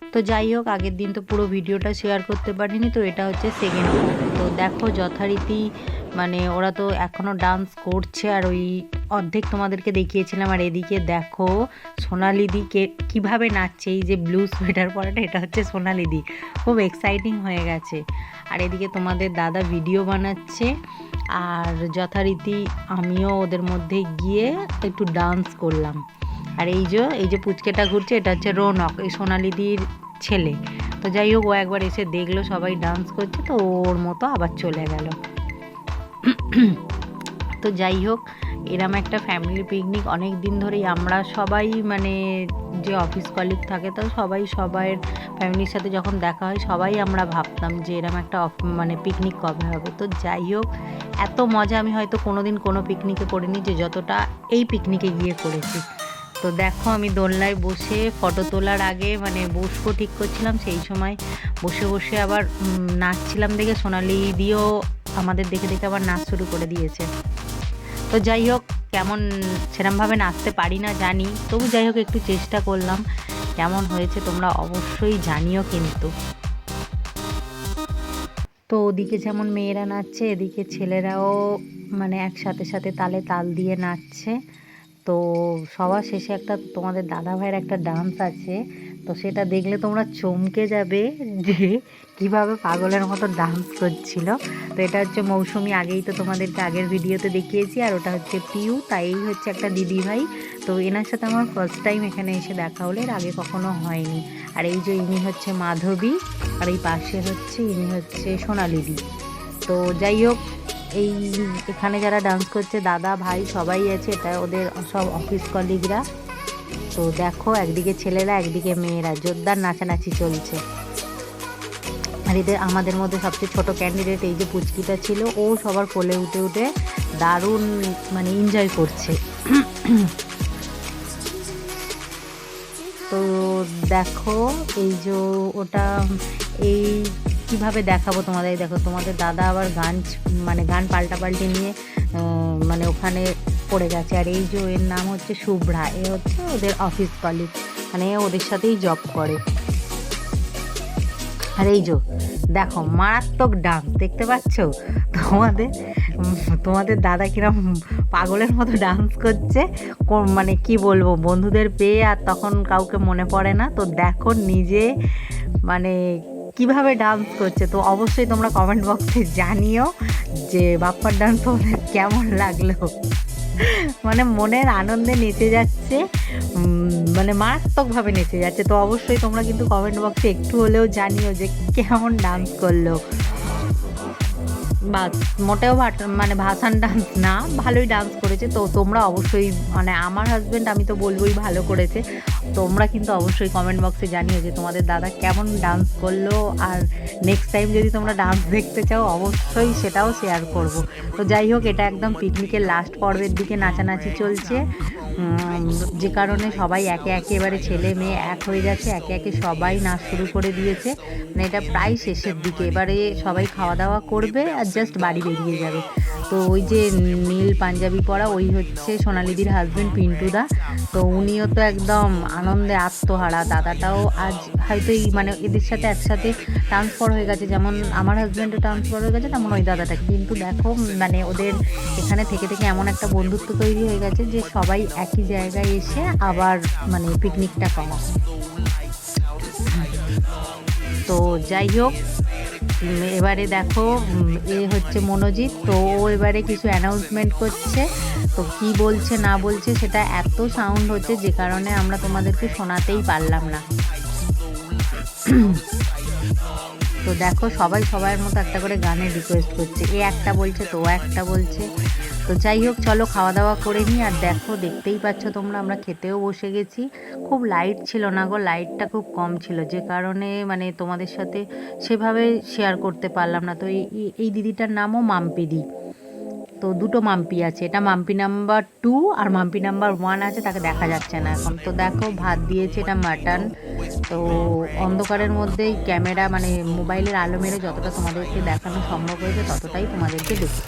তো যাই হোক, আগের দিন তো পুরো ভিডিওটা শেয়ার করতে পারিনি, তো এটা হচ্ছে সেকেন্ড পার্ট। তো দেখো যথারীতি মানে ওরা তো এখনও ডান্স করছে, আর ওই অর্ধেক তোমাদেরকে দেখিয়েছিলাম। আর এদিকে দেখো সোনালিদি কীভাবে নাচছে, এই যে ব্লু সোয়েটার পরাটা, এটা হচ্ছে সোনালিদি, খুব এক্সাইটিং হয়ে গেছে। আর এদিকে তোমাদের দাদা ভিডিও বানাচ্ছে, আর যথারীতি আমিও ওদের মধ্যে গিয়ে একটু ডান্স করলাম। আর এই যে পুচকেটা ঘুরছে, এটা হচ্ছে রৌনক, এই সোনালিদির ছেলে। তো যাই হোক, ও একবার এসে দেখলো সবাই ডান্স করছে, তো ওর মতো আবার চলে গেল। তো যাই হোক, এরম একটা ফ্যামিলি পিকনিক অনেক দিন ধরেই আমরা সবাই মানে যে অফিস কলিগ থাকে, তো সবাই সবার ফ্যামিলির সাথে যখন দেখা হয় সবাই আমরা ভাবতাম যে এরম একটা মানে পিকনিক কবে হবে। তো যাই হোক, এত মজা আমি হয়তো কোনোদিন কোনো পিকনিকে করিনি যে যতটা এই পিকনিকে গিয়ে করেছি। তো দেখো আমি দোলনায় বসে ফটো তোলার আগে মানে বসবো ঠিক করছিলাম, সেই সময় বসে বসে আবার নাচছিলাম দেখে সোনালি দিও আমাদের দেখে দেখে আবার নাচ শুরু করে দিয়েছে। তো যাই হোক, কেমন সেরমভাবে নাচতে পারি না জানি, তবু যাই হোক একটু চেষ্টা করলাম। কেমন হয়েছে তোমরা অবশ্যই জানিও কিন্তু। তো ওদিকে যেমন মেয়েরা নাচছে, এদিকে ছেলেরাও মানে একসাথে সাথে তালে তাল দিয়ে নাচছে। তো সবার শেষে একটা তোমাদের দাদা ভাইয়ের একটা ডান্স আছে, তো সেটা দেখলে তোমরা চমকে যাবে যে কিভাবে পাগলের মতো ডান্স করছিল। তো এটা হচ্ছে মৌসুমি, আগেই তো তোমাদেরকে আগের ভিডিওতে দেখিয়েছি। আর ওটা হচ্ছে পিউ, তাই হচ্ছে একটা দিদি ভাই। তো এনার সাথে আমার ফার্স্ট টাইম এখানে এসে দেখা হলো, এর আগে কখনো হয়নি। আর এই যে ইনি হচ্ছে মাধবী, আর এই পাশে হচ্ছে ইনি হচ্ছে সোনালিদি। তো যাই হোক, এই এখানে যারা ডান্স করছে দাদা ভাই সবাই আছে, এটা ওদের সব অফিস কলিগরা। তো দেখো একদিকে ছেলেরা একদিকে মেয়েরা জোরদার নাচানাচি চলছে। আর এদের আমাদের মধ্যে সবচেয়ে ছোট ক্যান্ডিডেট এই যে পুচকিটা ছিল, ও সবার কোলে উঠে উঠে দারুণ মানে এনজয় করছে। তো দেখো এই যে ওটা এই কিভাবে দেখাবো তোমাদের, দেখো তোমাদের দাদা আবার গান পাল্টাপাল্টি নিয়ে মানে ওখানে পড়ে গেছে। আর এই যে এর নাম হচ্ছে শুভ্রা, এ হচ্ছে ওদের অফিস কলিগ, মানে ওদের সাথেই জব করে। আর এই যে দেখো মারাত্মক ডান্স দেখতে পাচ্ছ তোমাদের দাদা কিরম পাগলের মতো ডান্স করছে, মানে কি বলবো, বন্ধুদের পেয়ে আর তখন কাউকে মনে পড়ে না। তো দেখো নিজে মানে কিভাবে ডান্স করছে। তো অবশ্যই তোমরা কমেন্ট বক্সে জানিও যে বাপ্পার ডান্স তোমাদের কেমন লাগলো। মানে মনের আনন্দে নেচে যাচ্ছে, মানে মারাত্মকভাবে নেচে যাচ্ছে। তো অবশ্যই তোমরা কিন্তু কমেন্ট বক্সে একটু হলেও জানিও যে কেমন ডান্স করলো। বা মোটেও মানে ভাসান ডান্স না, ভালোই ডান্স করেছে। তো তোমরা অবশ্যই মানে আমার হাজব্যান্ড আমি তো বলবোই ভালো করেছে। তোমরা কিন্তু অবশ্যই কমেন্ট বক্সে জানিও যে তোমাদের দাদা কেমন ডান্স করলো। আর নেক্সট টাইম যদি তোমরা ডান্স দেখতে চাও অবশ্যই সেটাও শেয়ার করব। তো যাই হোক, এটা একদম পিকনিকের লাস্ট পর্বের দিকে নাচানাচি চলছে, যে কারণে সবাই একে একে এবারে ছেলে মেয়ে এক হয়ে যাচ্ছে, একে একে সবাই নাচ শুরু করে দিয়েছে। মানে এটা প্রায় শেষের দিকে, এবারে সবাই খাওয়া দাওয়া করবে আর জাস্ট বাড়ি বেরিয়ে যাবে। তো ওই যে নীল পাঞ্জাবি পরা ওই হচ্ছে সোনালিদির হাজব্যান্ড পিন্টুদা। তো উনিও তো একদম আনন্দে আত্মহারা, দাদাটাও আজ হয়তো এই মানে এদের সাথে একসাথে ট্রান্সফার হয়ে গেছে, যেমন আমার হাজব্যান্ডও ট্রান্সফার হয়ে গেছে তেমন ওই দাদাটা। কিন্তু দেখো মানে ওদের এখানে থেকে থেকে এমন একটা বন্ধুত্ব তৈরি হয়ে গেছে যে সবাই একই জায়গায় এসে আবার মানে পিকনিকটা করা। তো যাই হোক, এবারে দেখো এ হচ্ছে মনোজিৎ, তো ও এবারে কিছু অ্যানাউন্সমেন্ট করছে। তো কি বলছে না বলছে সেটা এত সাউন্ড হচ্ছে যে কারণে আমরা তোমাদেরকে শোনাতেই পারলাম না। তো দেখো সবাই সবার মতো একটা করে গানের রিকোয়েস্ট করছে, এ একটা বলছে তো ও একটা বলছে। তো যাই হোক চলো খাওয়া দাওয়া করে নিই। আর দেখো দেখতেই পাচ্ছ তোমরা, আমরা খেতেও বসে গেছি। খুব লাইট ছিল না গো, লাইটটা খুব কম ছিল, যে কারণে মানে তোমাদের সাথে সেভাবে শেয়ার করতে পারলাম না। তো এই দিদিটার নামও মাম্পিদি। তো দুটো মাম্পি আছে, এটা মাম্পি নাম্বার 2 আর মাম্পি নাম্বার 1 আছে, তাকে দেখা যাচ্ছে না এখন। তো দেখো ভাত দিয়েছে, এটা মাটন। তো অন্ধকারের মধ্যেই ক্যামেরা মানে মোবাইলের আলো মেরে যতটা তোমাদেরকে দেখানো সম্ভব হয়েছে ততটাই তোমাদেরকে দেখি।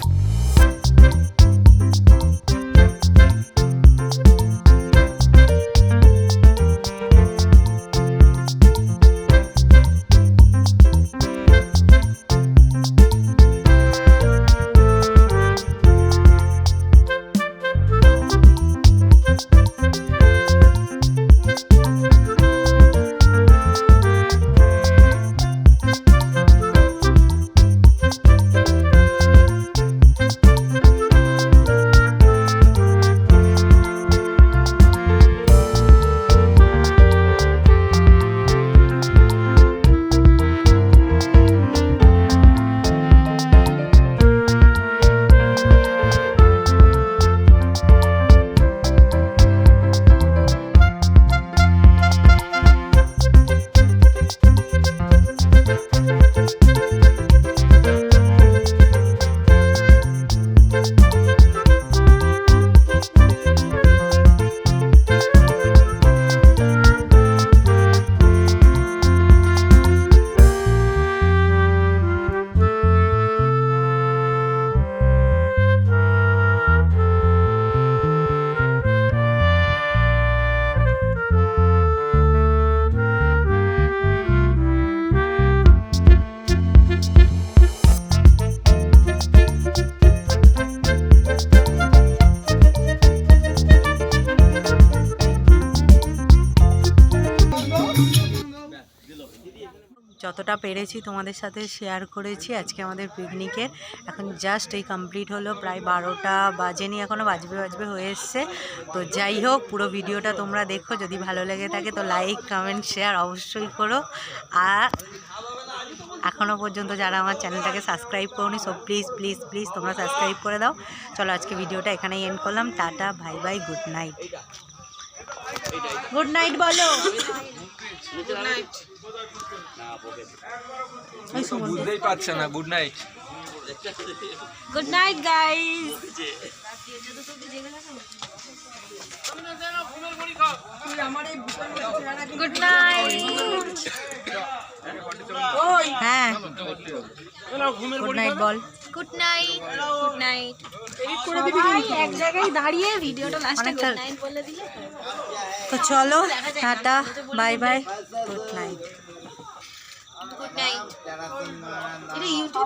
যতটা পেরেছি তোমাদের সাথে শেয়ার করেছি আজকে আমাদের পিকনিকের। এখন জাস্ট এই কমপ্লিট হলো, প্রায় 12টা বাজেনি, এখনও বাজবে হয়ে এসছে। তো যাই হোক, পুরো ভিডিওটা তোমরা দেখো, যদি ভালো লেগে থাকে তো লাইক কমেন্ট শেয়ার অবশ্যই করো। আর এখনও পর্যন্ত যারা আমার চ্যানেলটাকে সাবস্ক্রাইব করোনি, সো প্লিজ প্লিজ প্লিজ তোমরা সাবস্ক্রাইব করে দাও। চলো আজকে ভিডিওটা এখানেই এন্ড করলাম। টাটা, bye bye, good night. Good night বলো। Good night. বুঝতেই পারছে না। Good night. Good night guys. Good night. হ্যাঁ, গুড নাইট বল। Good night. Good night. এক জায়গায় দাঁড়িয়ে ভিডিওটা লাস্টে গুড নাইট বলে দিলে। তো চলো, tata, bye bye, good night. Good night. এটা ইউটিউব